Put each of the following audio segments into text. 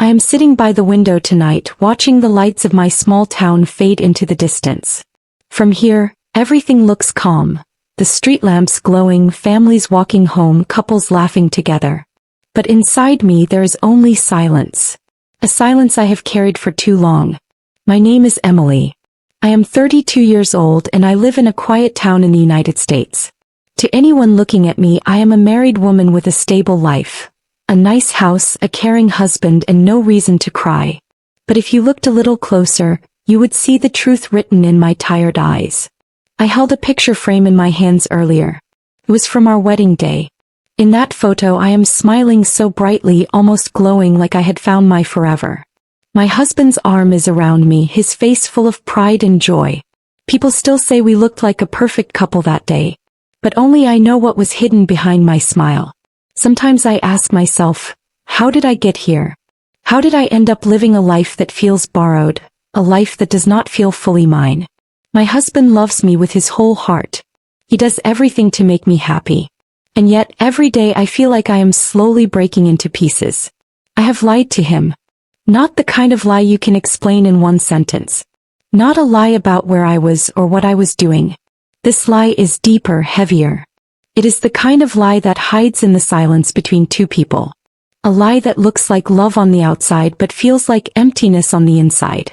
I am sitting by the window tonight watching the lights of my small town fade into the distance. From here, everything looks calm. The street lamps glowing, families walking home, couples laughing together. But inside me there is only silence. A silence I have carried for too long. My name is Emily. I am 32 years old and I live in a quiet town in the United States. To anyone looking at me, I am a married woman with a stable life. A nice house, a caring husband, and no reason to cry. But if you looked a little closer, you would see the truth written in my tired eyes. I held a picture frame in my hands earlier. It was from our wedding day. In that photo I am smiling so brightly, almost glowing, like I had found my forever. My husband's arm is around me, his face full of pride and joy. People still say we looked like a perfect couple that day. But only I know what was hidden behind my smile. Sometimes I ask myself, how did I get here? How did I end up living a life that feels borrowed, a life that does not feel fully mine? My husband loves me with his whole heart. He does everything to make me happy. And yet, every day I feel like I am slowly breaking into pieces. I have lied to him. Not the kind of lie you can explain in one sentence. Not a lie about where I was or what I was doing. This lie is deeper, heavier. It is the kind of lie that hides in the silence between two people. A lie that looks like love on the outside but feels like emptiness on the inside.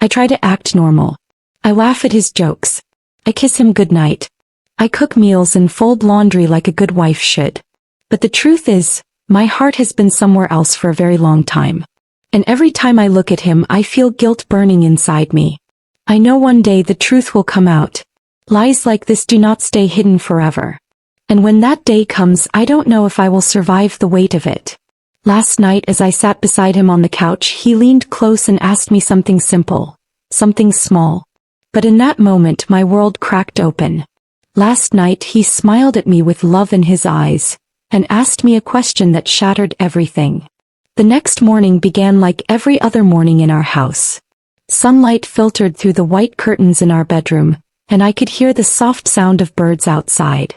I try to act normal. I laugh at his jokes. I kiss him goodnight. I cook meals and fold laundry like a good wife should. But the truth is, my heart has been somewhere else for a very long time. And every time I look at him, I feel guilt burning inside me. I know one day the truth will come out. Lies like this do not stay hidden forever. And when that day comes, I don't know if I will survive the weight of it. Last night as I sat beside him on the couch, he leaned close and asked me something simple. Something small. But in that moment my world cracked open. Last night he smiled at me with love in his eyes, and asked me a question that shattered everything. The next morning began like every other morning in our house. Sunlight filtered through the white curtains in our bedroom, and I could hear the soft sound of birds outside.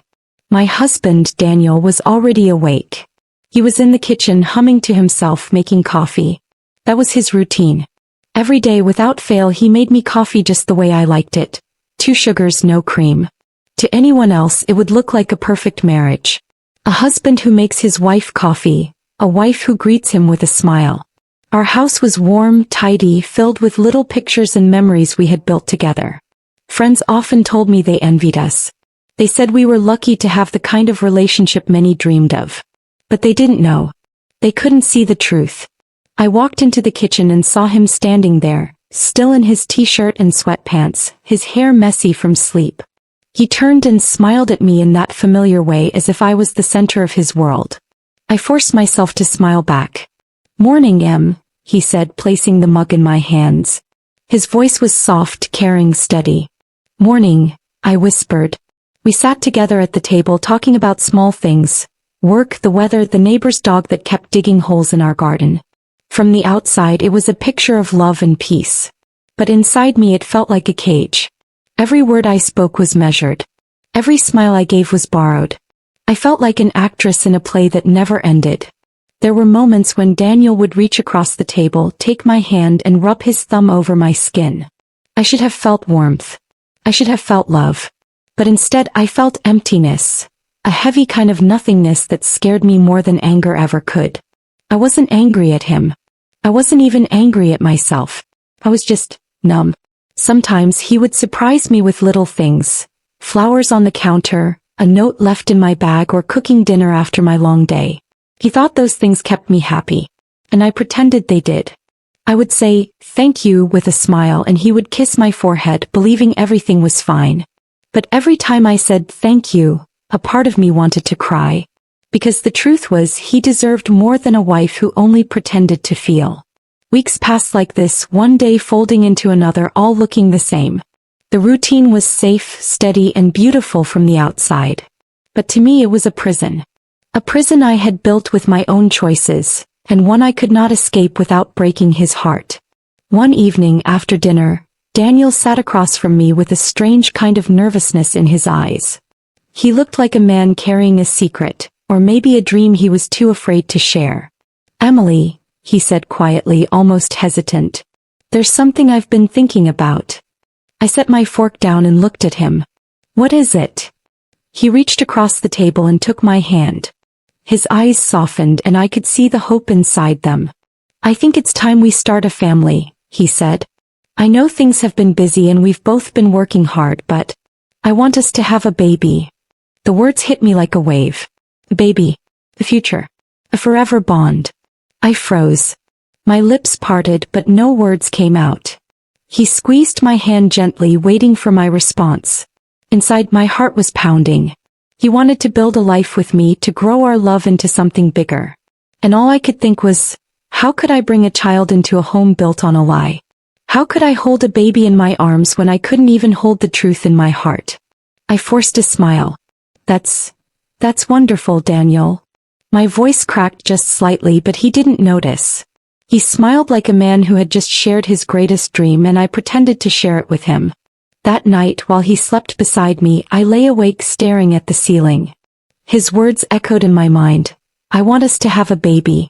My husband, Daniel, was already awake. He was in the kitchen humming to himself, making coffee. That was his routine. Every day without fail he made me coffee just the way I liked it. 2 sugars, no cream. To anyone else it would look like a perfect marriage. A husband who makes his wife coffee, a wife who greets him with a smile. Our house was warm, tidy, filled with little pictures and memories we had built together. Friends often told me they envied us. They said we were lucky to have the kind of relationship many dreamed of. But they didn't know. They couldn't see the truth. I walked into the kitchen and saw him standing there, still in his t-shirt and sweatpants, his hair messy from sleep. He turned and smiled at me in that familiar way, as if I was the center of his world. I forced myself to smile back. "Morning, Em," he said, placing the mug in my hands. His voice was soft, caring, steady. "Morning," I whispered. We sat together at the table talking about small things. Work, the weather, the neighbor's dog that kept digging holes in our garden. From the outside it was a picture of love and peace. But inside me it felt like a cage. Every word I spoke was measured. Every smile I gave was borrowed. I felt like an actress in a play that never ended. There were moments when Daniel would reach across the table, take my hand and rub his thumb over my skin. I should have felt warmth. I should have felt love. But instead I felt emptiness. A heavy kind of nothingness that scared me more than anger ever could. I wasn't angry at him. I wasn't even angry at myself. I was just numb. Sometimes he would surprise me with little things. Flowers on the counter, a note left in my bag, or cooking dinner after my long day. He thought those things kept me happy. And I pretended they did. I would say, "Thank you," with a smile, and he would kiss my forehead, believing everything was fine. But every time I said thank you, a part of me wanted to cry. Because the truth was, he deserved more than a wife who only pretended to feel. Weeks passed like this, one day folding into another, all looking the same. The routine was safe, steady, and beautiful from the outside. But to me it was a prison. A prison I had built with my own choices, and one I could not escape without breaking his heart. One evening after dinner, Daniel sat across from me with a strange kind of nervousness in his eyes. He looked like a man carrying a secret, or maybe a dream he was too afraid to share. "Emily," he said quietly, almost hesitant. There's something I've been thinking about. I set my fork down and looked at him. What is it? He reached across the table and took my hand. His eyes softened and I could see the hope inside them. I think it's time we start a family, he said. I know things have been busy and we've both been working hard, but I want us to have a baby. The words hit me like a wave. A baby. The future. A forever bond. I froze. My lips parted but no words came out. He squeezed my hand gently, waiting for my response. Inside, my heart was pounding. He wanted to build a life with me, to grow our love into something bigger. And all I could think was, how could I bring a child into a home built on a lie? How could I hold a baby in my arms when I couldn't even hold the truth in my heart? I forced a smile. That's wonderful, Daniel. My voice cracked just slightly, but he didn't notice. He smiled like a man who had just shared his greatest dream, and I pretended to share it with him. That night, while he slept beside me, I lay awake staring at the ceiling. His words echoed in my mind. I want us to have a baby.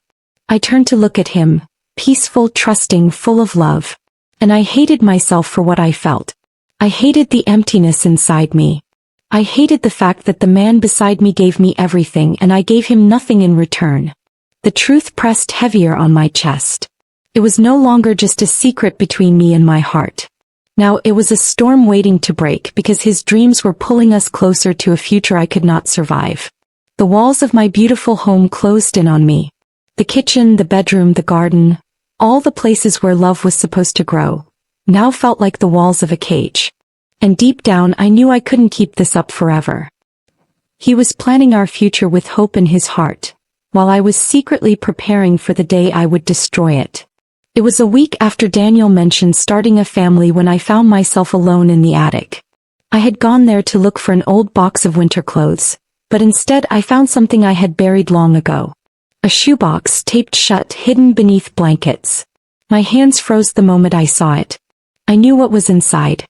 I turned to look at him, peaceful, trusting, full of love. And I hated myself for what I felt. I hated the emptiness inside me. I hated the fact that the man beside me gave me everything and I gave him nothing in return. The truth pressed heavier on my chest. It was no longer just a secret between me and my heart. Now it was a storm waiting to break, because his dreams were pulling us closer to a future I could not survive. The walls of my beautiful home closed in on me. The kitchen, the bedroom, the garden, all the places where love was supposed to grow, now felt like the walls of a cage. And deep down I knew I couldn't keep this up forever. He was planning our future with hope in his heart, while I was secretly preparing for the day I would destroy it. It was a week after Daniel mentioned starting a family when I found myself alone in the attic. I had gone there to look for an old box of winter clothes, but instead I found something I had buried long ago. A shoebox taped shut, hidden beneath blankets. My hands froze the moment I saw it. I knew what was inside.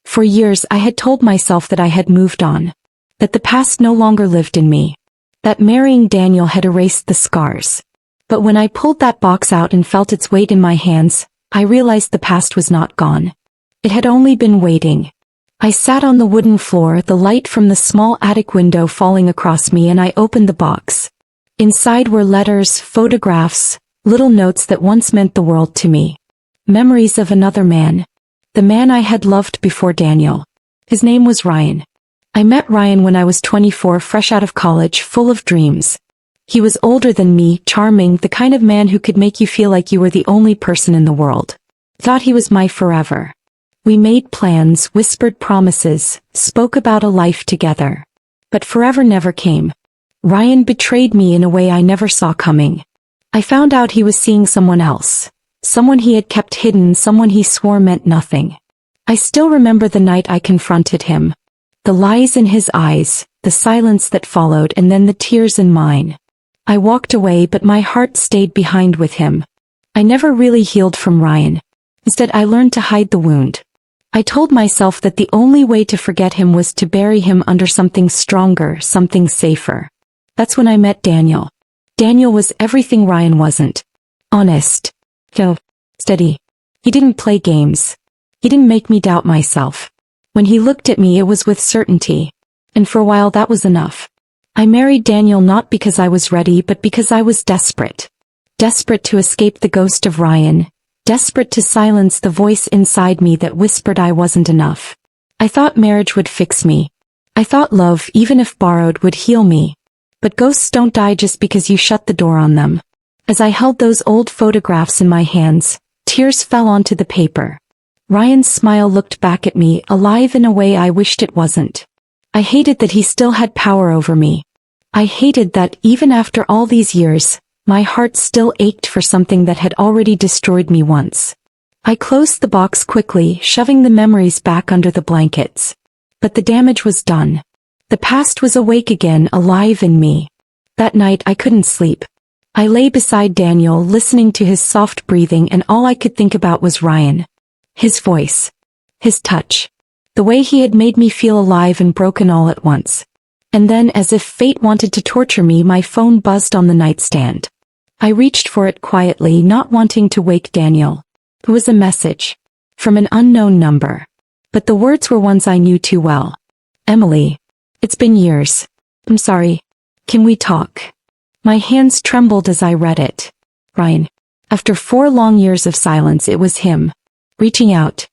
For years I had told myself that I had moved on, that the past no longer lived in me, that marrying Daniel had erased the scars. But when I pulled that box out and felt its weight in my hands, I realized the past was not gone. It had only been waiting. I sat on the wooden floor, the light from the small attic window falling across me, and I opened the box. Inside were letters, photographs, little notes that once meant the world to me. Memories of another man. The man I had loved before Daniel. His name was Ryan. I met Ryan when I was 24, fresh out of college, full of dreams. He was older than me, charming, the kind of man who could make you feel like you were the only person in the world. Thought he was my forever. We made plans, whispered promises, spoke about a life together. But forever never came. Ryan betrayed me in a way I never saw coming. I found out he was seeing someone else. Someone he had kept hidden, someone he swore meant nothing. I still remember the night I confronted him. The lies in his eyes, the silence that followed, and then the tears in mine. I walked away, but my heart stayed behind with him. I never really healed from Ryan. Instead, I learned to hide the wound. I told myself that the only way to forget him was to bury him under something stronger, something safer. That's when I met Daniel. Daniel was everything Ryan wasn't. Honest. Steady. He didn't play games. He didn't make me doubt myself. When he looked at me, it was with certainty. And for a while that was enough. I married Daniel not because I was ready, but because I was desperate. Desperate to escape the ghost of Ryan. Desperate to silence the voice inside me that whispered I wasn't enough. I thought marriage would fix me. I thought love, even if borrowed, would heal me. But ghosts don't die just because you shut the door on them. As I held those old photographs in my hands, tears fell onto the paper. Ryan's smile looked back at me, alive in a way I wished it wasn't. I hated that he still had power over me. I hated that, even after all these years, my heart still ached for something that had already destroyed me once. I closed the box quickly, shoving the memories back under the blankets. But the damage was done. The past was awake again, alive in me. That night I couldn't sleep. I lay beside Daniel, listening to his soft breathing, and all I could think about was Ryan. His voice. His touch. The way he had made me feel alive and broken all at once. And then, as if fate wanted to torture me, my phone buzzed on the nightstand. I reached for it quietly, not wanting to wake Daniel. It was a message. From an unknown number. But the words were ones I knew too well. Emily. It's been years. I'm sorry. Can we talk? My hands trembled as I read it. Ryan. After 4 long years of silence, it was him. Reaching out.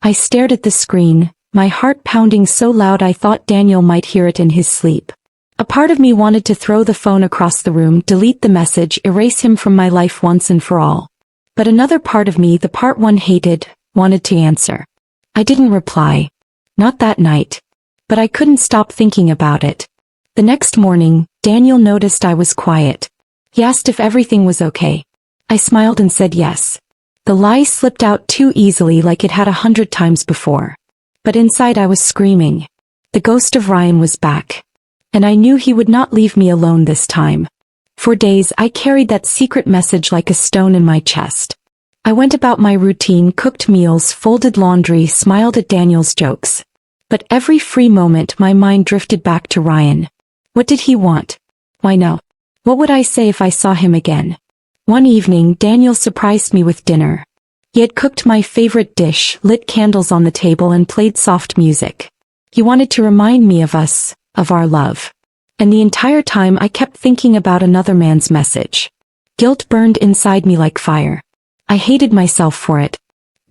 I stared at the screen, my heart pounding so loud I thought Daniel might hear it in his sleep. A part of me wanted to throw the phone across the room, delete the message, erase him from my life once and for all. But another part of me, the part one hated, wanted to answer. I didn't reply. Not that night. But I couldn't stop thinking about it. The next morning, Daniel noticed I was quiet. He asked if everything was okay. I smiled and said yes. The lie slipped out too easily, like it had 100 times before. But inside I was screaming. The ghost of Ryan was back. And I knew he would not leave me alone this time. For days I carried that secret message like a stone in my chest. I went about my routine, cooked meals, folded laundry, smiled at Daniel's jokes. But every free moment my mind drifted back to Ryan. What did he want? Why no? What would I say if I saw him again? One evening Daniel surprised me with dinner. He had cooked my favorite dish, lit candles on the table and played soft music. He wanted to remind me of us, of our love. And the entire time I kept thinking about another man's message. Guilt burned inside me like fire. I hated myself for it.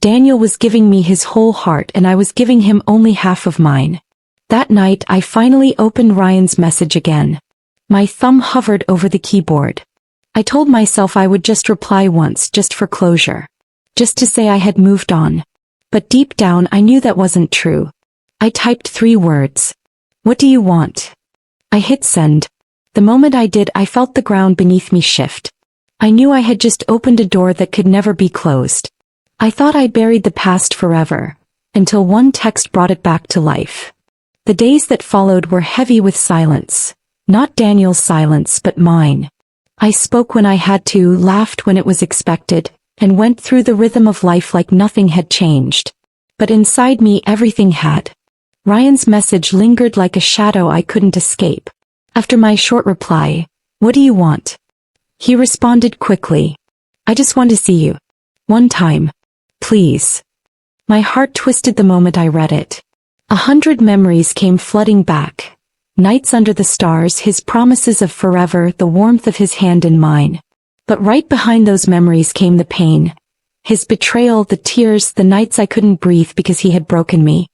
Daniel was giving me his whole heart and I was giving him only half of mine. That night I finally opened Ryan's message again. My thumb hovered over the keyboard. I told myself I would just reply once, just for closure. Just to say I had moved on. But deep down I knew that wasn't true. I typed 3 words. What do you want? I hit send. The moment I did, I felt the ground beneath me shift. I knew I had just opened a door that could never be closed. I thought I buried the past forever, until one text brought it back to life. The days that followed were heavy with silence. Not Daniel's silence, but mine. I spoke when I had to, laughed when it was expected, and went through the rhythm of life like nothing had changed. But inside me everything had. Ryan's message lingered like a shadow I couldn't escape. After my short reply, "What do you want?" he responded quickly. "I just want to see you. One time. Please." My heart twisted the moment I read it. 100 memories came flooding back. Nights under the stars, his promises of forever, the warmth of his hand in mine. But right behind those memories came the pain. His betrayal, the tears, the nights I couldn't breathe because he had broken me.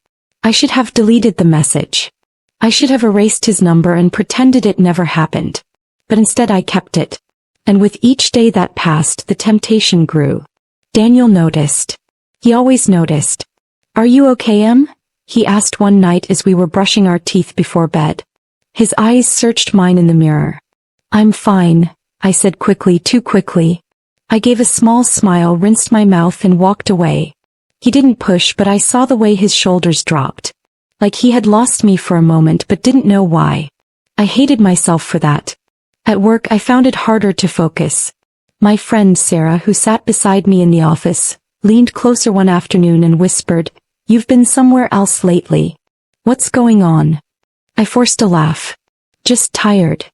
I should have deleted the message. I should have erased his number and pretended it never happened. But instead I kept it. And with each day that passed, the temptation grew. Daniel noticed. He always noticed. "Are you okay, Em?" he asked one night as we were brushing our teeth before bed. His eyes searched mine in the mirror. "I'm fine," I said quickly, too quickly. I gave a small smile, rinsed my mouth and walked away. He didn't push, but I saw the way his shoulders dropped. Like he had lost me for a moment but didn't know why. I hated myself for that. At work I found it harder to focus. My friend Sarah, who sat beside me in the office, leaned closer one afternoon and whispered, "You've been somewhere else lately. What's going on?" I forced a laugh. "Just tired."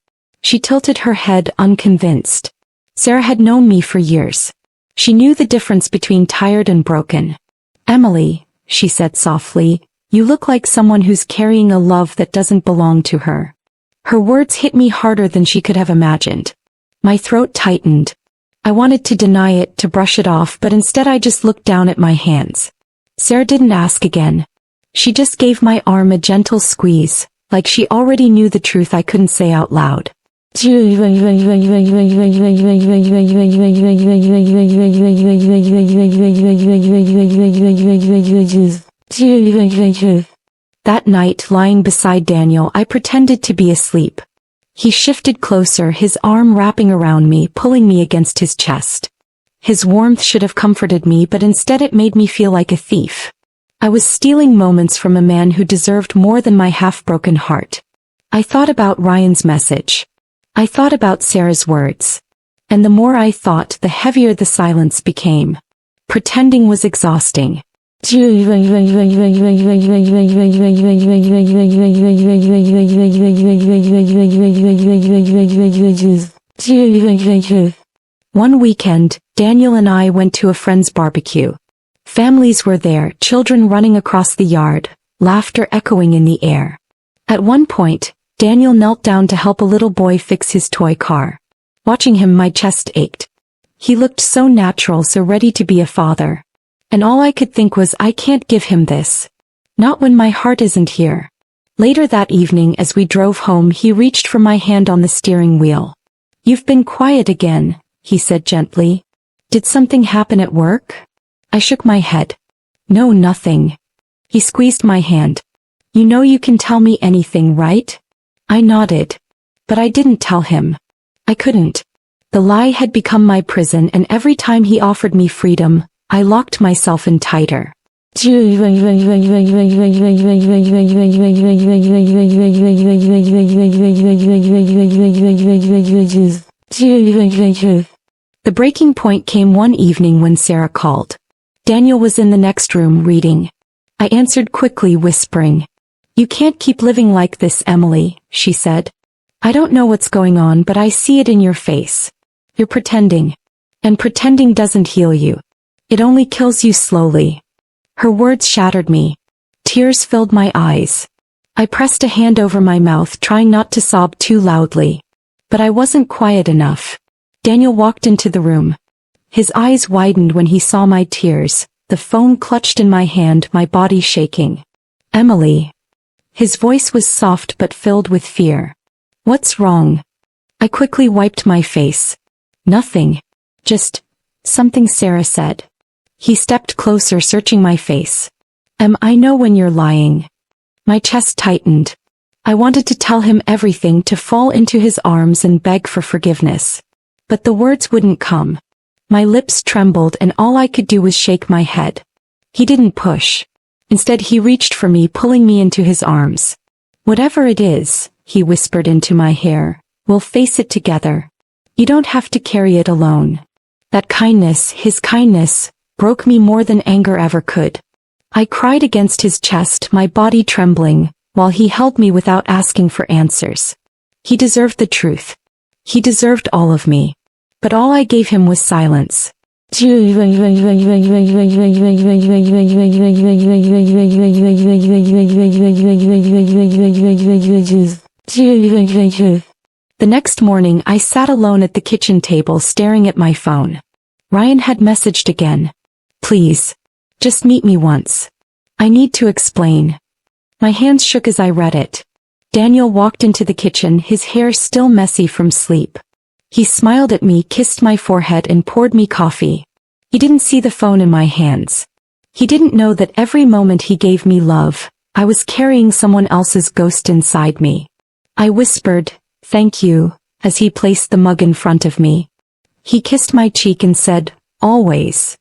She tilted her head, unconvinced. Sarah had known me for years. She knew the difference between tired and broken. "Emily," she said softly, "you look like someone who's carrying a love that doesn't belong to her." Her words hit me harder than she could have imagined. My throat tightened. I wanted to deny it, to brush it off, but instead I just looked down at my hands. Sarah didn't ask again. She just gave my arm a gentle squeeze, like she already knew the truth I couldn't say out loud. That night, lying beside Daniel, I pretended to be asleep. He shifted closer, his arm wrapping around me, pulling me against his chest. His warmth should have comforted me, but instead it made me feel like a thief. I was stealing moments from a man who deserved more than my half-broken heart. I thought about Ryan's message. I thought about Sarah's words. And the more I thought, the heavier the silence became. Pretending was exhausting. One weekend, Daniel and I went to a friend's barbecue. Families were there, children running across the yard, laughter echoing in the air. At one point, Daniel knelt down to help a little boy fix his toy car. Watching him, my chest ached. He looked so natural, so ready to be a father. And all I could think was, I can't give him this. Not when my heart isn't here. Later that evening, as we drove home, he reached for my hand on the steering wheel. "You've been quiet again," he said gently. "Did something happen at work?" I shook my head. "No, nothing." He squeezed my hand. "You know you can tell me anything, right?" I nodded. But I didn't tell him. I couldn't. The lie had become my prison, and every time he offered me freedom, I locked myself in tighter. The breaking point came one evening when Sarah called. Daniel was in the next room reading. I answered quickly, whispering, "You can't keep living like this, Emily," she said. "I don't know what's going on, but I see it in your face. You're pretending. And pretending doesn't heal you. It only kills you slowly." Her words shattered me. Tears filled my eyes. I pressed a hand over my mouth, trying not to sob too loudly. But I wasn't quiet enough. Daniel walked into the room. His eyes widened when he saw my tears, the phone clutched in my hand, my body shaking. "Emily." His voice was soft but filled with fear. "What's wrong?" I quickly wiped my face. "Nothing. Just something," Sarah said. He stepped closer, searching my face. I know when you're lying." My chest tightened. I wanted to tell him everything, to fall into his arms and beg for forgiveness. But the words wouldn't come. My lips trembled, and all I could do was shake my head. He didn't push. Instead, he reached for me, pulling me into his arms. "Whatever it is," he whispered into my hair, "we'll face it together. You don't have to carry it alone." That kindness, his kindness, broke me more than anger ever could. I cried against his chest, my body trembling, while he held me without asking for answers. He deserved the truth. He deserved all of me. But all I gave him was silence. The next morning, I sat alone at the kitchen table, staring at my phone. Ryan had messaged again. "Please. Just meet me once. I need to explain." My hands shook as I read it. Daniel walked into the kitchen, his hair still messy from sleep. He smiled at me, kissed my forehead, and poured me coffee. He didn't see the phone in my hands. He didn't know that every moment he gave me love, I was carrying someone else's ghost inside me. I whispered, "Thank you," as he placed the mug in front of me. He kissed my cheek and said, "Always."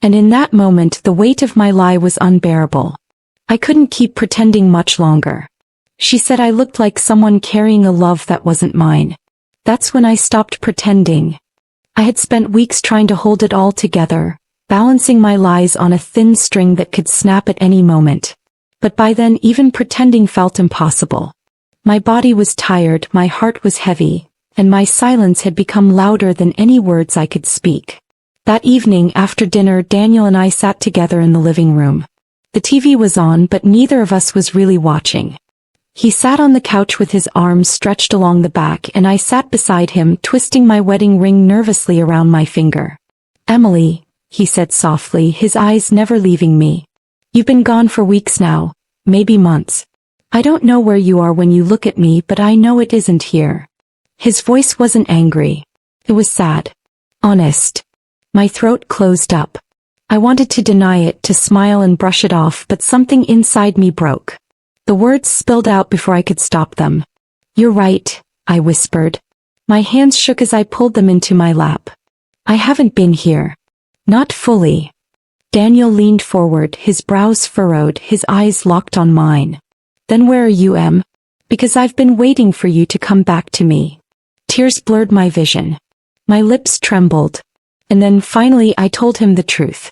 And in that moment, the weight of my lie was unbearable. I couldn't keep pretending much longer. She said I looked like someone carrying a love that wasn't mine. That's when I stopped pretending. I had spent weeks trying to hold it all together, balancing my lies on a thin string that could snap at any moment. But by then, even pretending felt impossible. My body was tired, my heart was heavy, and my silence had become louder than any words I could speak. That evening after dinner, Daniel and I sat together in the living room. The TV was on, but neither of us was really watching. He sat on the couch with his arms stretched along the back, and I sat beside him, twisting my wedding ring nervously around my finger. "Emily," he said softly, his eyes never leaving me. "You've been gone for weeks now, maybe months. I don't know where you are when you look at me, but I know it isn't here." His voice wasn't angry. It was sad. Honest. My throat closed up. I wanted to deny it, to smile and brush it off, but something inside me broke. The words spilled out before I could stop them. "You're right," I whispered. My hands shook as I pulled them into my lap. "I haven't been here. Not fully." Daniel leaned forward, his brows furrowed, his eyes locked on mine. "Then where are you, Em? Because I've been waiting for you to come back to me." Tears blurred my vision. My lips trembled. And then finally I told him the truth.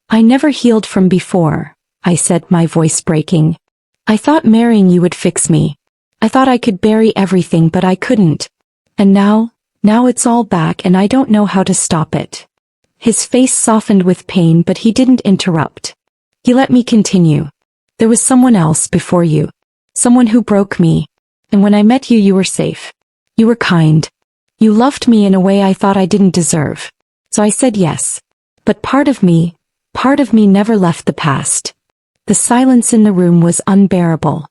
"I never healed from before," I said, my voice breaking. "I thought marrying you would fix me. I thought I could bury everything, but I couldn't. And now, Now it's all back and I don't know how to stop it. His face softened with pain, but he didn't interrupt. He let me continue. There was someone else before you. Someone who broke me. And when I met you, you were safe. You were kind. You loved me in a way I thought I didn't deserve. So I said yes. But part of me never left the past. The silence in the room was unbearable.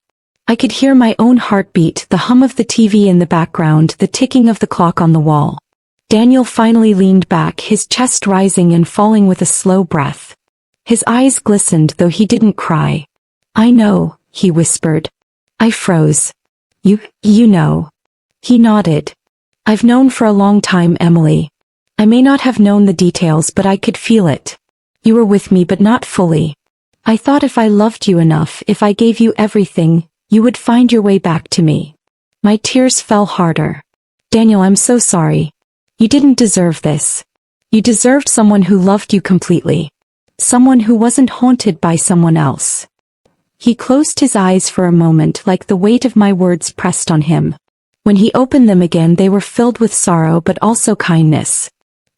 I could hear my own heartbeat, the hum of the TV in the background, the ticking of the clock on the wall. Daniel finally leaned back, his chest rising and falling with a slow breath. His eyes glistened, though he didn't cry. I know, he whispered. I froze. You know. He nodded. I've known for a long time, Emily. I may not have known the details, but I could feel it. You were with me, but not fully. I thought if I loved you enough, if I gave you everything, you would find your way back to me. My tears fell harder. Daniel, I'm so sorry. You didn't deserve this. You deserved someone who loved you completely. Someone who wasn't haunted by someone else. He closed his eyes for a moment, like the weight of my words pressed on him. When he opened them again, they were filled with sorrow but also kindness.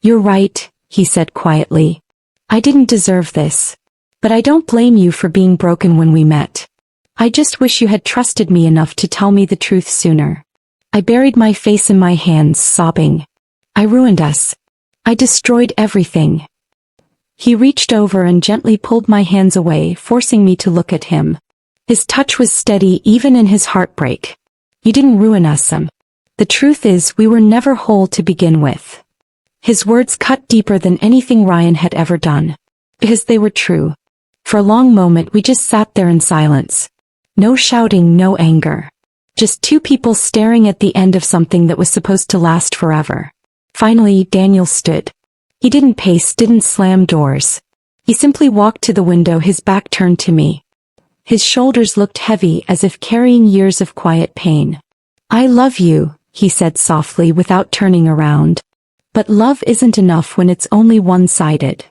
You're right, he said quietly. I didn't deserve this. But I don't blame you for being broken when we met. I just wish you had trusted me enough to tell me the truth sooner. I buried my face in my hands, sobbing. I ruined us. I destroyed everything. He reached over and gently pulled my hands away, forcing me to look at him. His touch was steady even in his heartbreak. You didn't ruin us, The truth is, we were never whole to begin with. His words cut deeper than anything Ryan had ever done. Because they were true. For a long moment we just sat there in silence. No shouting, no anger. Just two people staring at the end of something that was supposed to last forever. Finally, Daniel stood. He didn't pace, didn't slam doors. He simply walked to the window, his back turned to me. His shoulders looked heavy, as if carrying years of quiet pain. I love you, he said softly without turning around. But love isn't enough when it's only one-sided.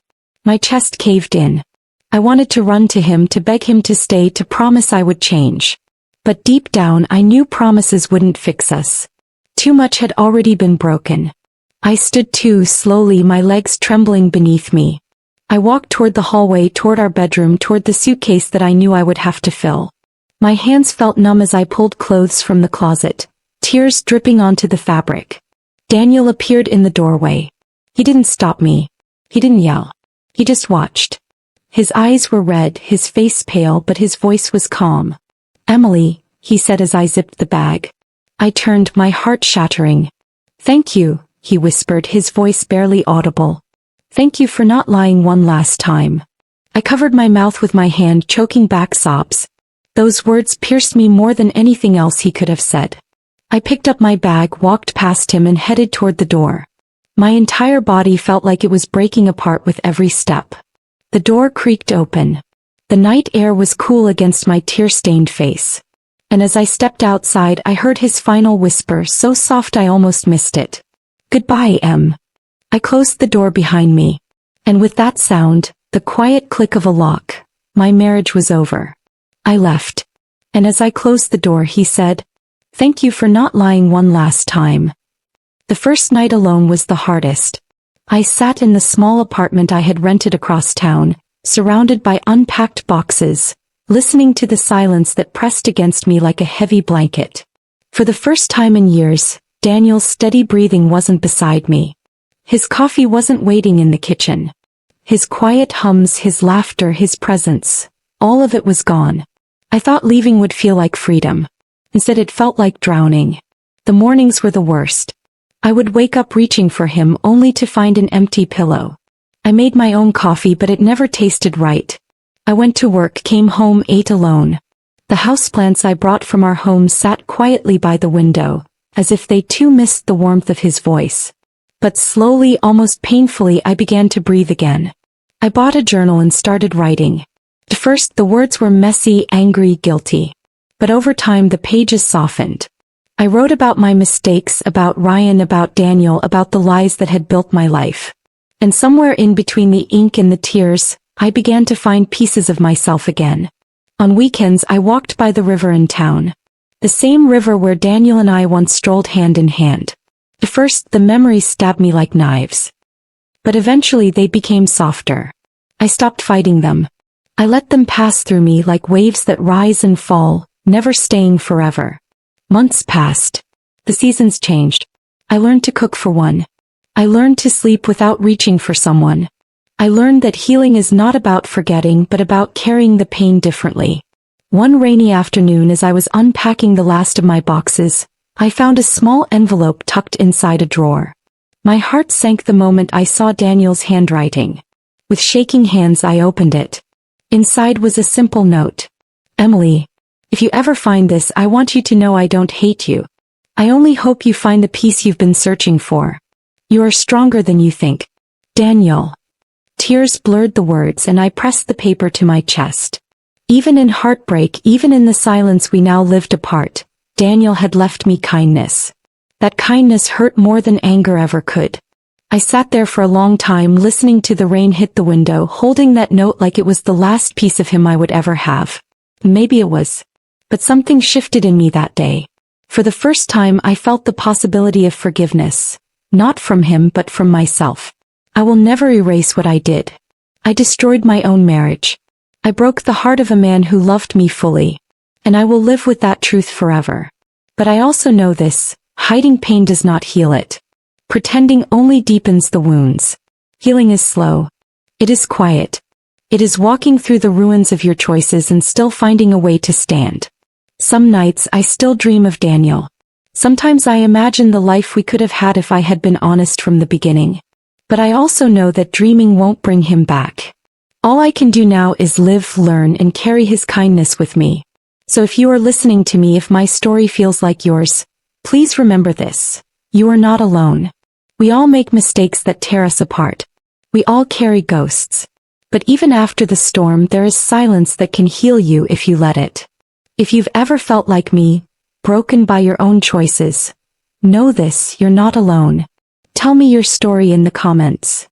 My chest caved in. I wanted to run to him, to beg him to stay, to promise I would change. But deep down I knew promises wouldn't fix us. Too much had already been broken. I stood too, slowly, my legs trembling beneath me. I walked toward the hallway, toward our bedroom, toward the suitcase that I knew I would have to fill. My hands felt numb as I pulled clothes from the closet, tears dripping onto the fabric. Daniel appeared in the doorway. He didn't stop me. He didn't yell. He just watched. His eyes were red, his face pale, but his voice was calm. Emily, he said as I zipped the bag. I turned, my heart shattering. Thank you, he whispered, his voice barely audible. Thank you for not lying one last time. I covered my mouth with my hand, choking back sobs. Those words pierced me more than anything else he could have said. I picked up my bag, walked past him and headed toward the door. My entire body felt like it was breaking apart with every step. The door creaked open. The night air was cool against my tear-stained face. And as I stepped outside, I heard his final whisper, so soft I almost missed it. Goodbye, Em. I closed the door behind me. And with that sound, the quiet click of a lock, my marriage was over. I left. And as I closed the door, he said, Thank you for not lying one last time. The first night alone was the hardest. I sat in the small apartment I had rented across town, surrounded by unpacked boxes, listening to the silence that pressed against me like a heavy blanket. For the first time in years, Daniel's steady breathing wasn't beside me. His coffee wasn't waiting in the kitchen. His quiet hums, his laughter, his presence, all of it was gone. I thought leaving would feel like freedom. Instead it felt like drowning. The mornings were the worst. I would wake up reaching for him only to find an empty pillow. I made my own coffee, but it never tasted right. I went to work, came home, ate alone. The houseplants I brought from our home sat quietly by the window, as if they too missed the warmth of his voice. But slowly, almost painfully, I began to breathe again. I bought a journal and started writing. At first the words were messy, angry, guilty. But over time the pages softened. I wrote about my mistakes, about Ryan, about Daniel, about the lies that had built my life. And somewhere in between the ink and the tears, I began to find pieces of myself again. On weekends I walked by the river in town. The same river where Daniel and I once strolled hand in hand. At first, the memories stabbed me like knives. But eventually they became softer. I stopped fighting them. I let them pass through me like waves that rise and fall, never staying forever. Months passed. The seasons changed. I learned to cook for one. I learned to sleep without reaching for someone. I learned that healing is not about forgetting but about carrying the pain differently. One rainy afternoon as I was unpacking the last of my boxes, I found a small envelope tucked inside a drawer. My heart sank the moment I saw Daniel's handwriting. With shaking hands I opened it. Inside was a simple note. Emily, if you ever find this, I want you to know I don't hate you. I only hope you find the peace you've been searching for. You are stronger than you think. Daniel. Tears blurred the words and I pressed the paper to my chest. Even in heartbreak, even in the silence we now lived apart, Daniel had left me kindness. That kindness hurt more than anger ever could. I sat there for a long time listening to the rain hit the window, holding that note like it was the last piece of him I would ever have. Maybe it was. But something shifted in me that day. For the first time I felt the possibility of forgiveness. Not from him but from myself. I will never erase what I did. I destroyed my own marriage. I broke the heart of a man who loved me fully. And I will live with that truth forever. But I also know this, hiding pain does not heal it. Pretending only deepens the wounds. Healing is slow. It is quiet. It is walking through the ruins of your choices and still finding a way to stand. Some nights I still dream of Daniel. Sometimes I imagine the life we could have had if I had been honest from the beginning. But I also know that dreaming won't bring him back. All I can do now is live, learn, and carry his kindness with me. So if you are listening to me, if my story feels like yours, please remember this. You are not alone. We all make mistakes that tear us apart. We all carry ghosts. But even after the storm, there is silence that can heal you if you let it. If you've ever felt like me, broken by your own choices, know this, you're not alone. Tell me your story in the comments.